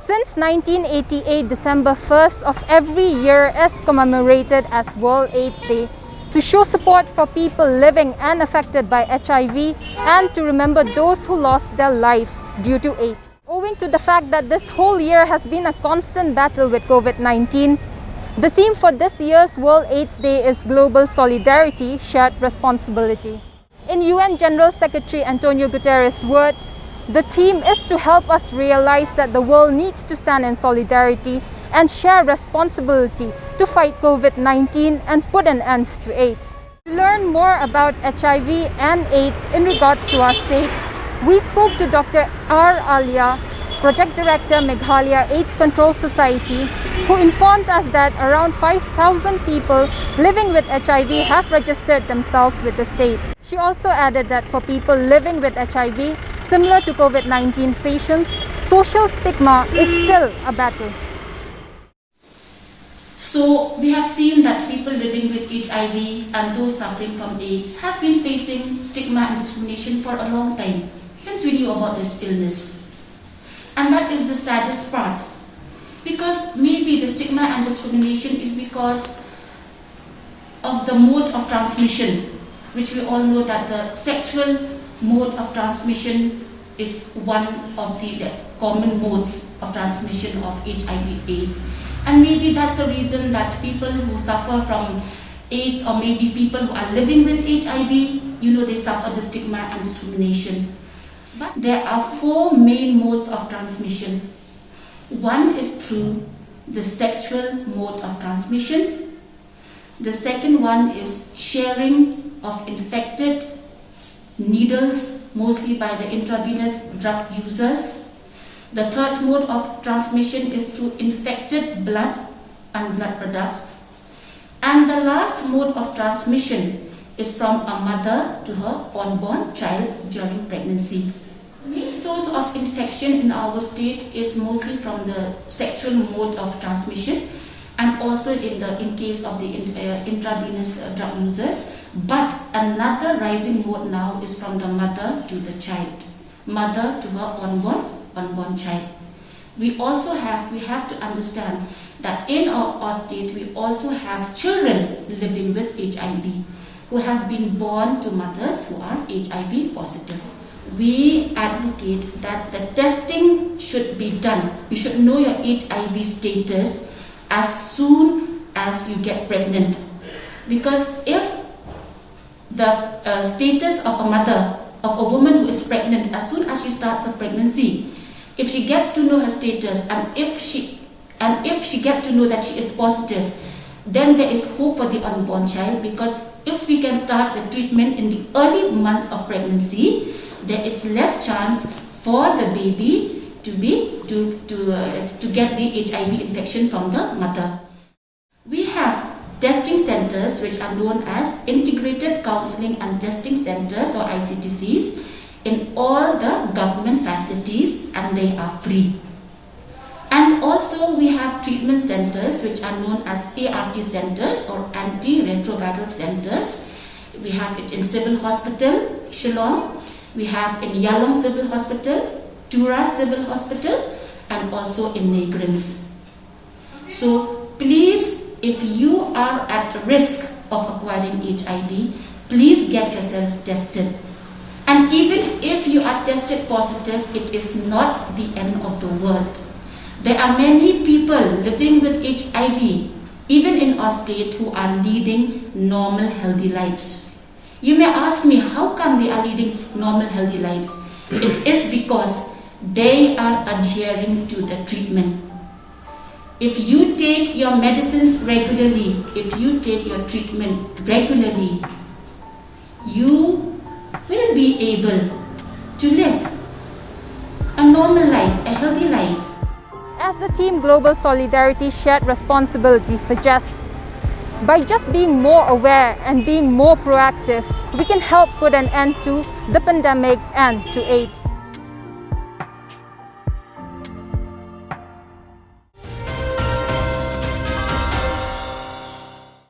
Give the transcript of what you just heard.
Since 1988, December 1st of every year is commemorated as World AIDS Day to show support for people living and affected by HIV and to remember those who lost their lives due to AIDS. Owing to the fact that this whole year has been a constant battle with COVID-19, the theme for this year's World AIDS Day is Global Solidarity, Shared Responsibility. In UN General Secretary Antonio Guterres' words, the theme is to help us realize that the world needs to stand in solidarity and share responsibility to fight COVID-19 and put an end to AIDS. To learn more about HIV and AIDS in regards to our state, we spoke to Dr. R. Alia, Project Director, Meghalaya AIDS Control Society, who informed us that around 5,000 people living with HIV have registered themselves with the state. She also added that for people living with HIV, similar to COVID-19 patients, social stigma is still a battle. So we have seen that people living with HIV and those suffering from AIDS have been facing stigma and discrimination for a long time, since we knew about this illness. And that is the saddest part, because maybe the stigma and discrimination is because of the mode of transmission, which we all know that the sexual mode of transmission is one of the common modes of transmission of HIV/AIDS. And maybe that's the reason that people who suffer from AIDS, or maybe people who are living with HIV, they suffer the stigma and discrimination. But there are four main modes of transmission. One is through the sexual mode of transmission. The second one is sharing of infected needles, mostly by the intravenous drug users. The third mode of transmission is through infected blood and blood products. And the last mode of transmission is from a mother to her unborn child during pregnancy. The main source of infection in our state is mostly from the sexual mode of transmission, and also in case of the intravenous drug users. But another rising mode now is from the mother to the child, mother to her unborn child. We have to understand that in our state we also have children living with HIV who have been born to mothers who are HIV positive. We advocate that the testing should be done. You should know your HIV status as soon as you get pregnant, because if the status of a mother, of a woman who is pregnant, as soon as she starts her pregnancy, if she gets to know her status, and if she gets to know that she is positive, then there is hope for the unborn child, because if we can start the treatment in the early months of pregnancy, there is less chance for the baby to get the HIV infection from the mother. We have testing centers which are known as Integrated Counseling and Testing Centers, or ICTCs, in all the government facilities, and they are free. And also we have treatment centers which are known as ART centers, or anti-retroviral centers. We have it in Civil Hospital, Shillong. We have in Yalong Civil Hospital, Tura Civil Hospital, and also in Negrins. So please, if you are at risk of acquiring HIV, please get yourself tested. And even if you are tested positive, it is not the end of the world. There are many people living with HIV, even in our state, who are leading normal, healthy lives. You may ask me, how come they are leading normal, healthy lives? It is because they are adhering to the treatment. If you take your medicines regularly, if you take your treatment regularly, you will be able to live a normal life, a healthy life. As the theme Global Solidarity, Shared Responsibility suggests, by just being more aware and being more proactive, we can help put an end to the pandemic and to AIDS.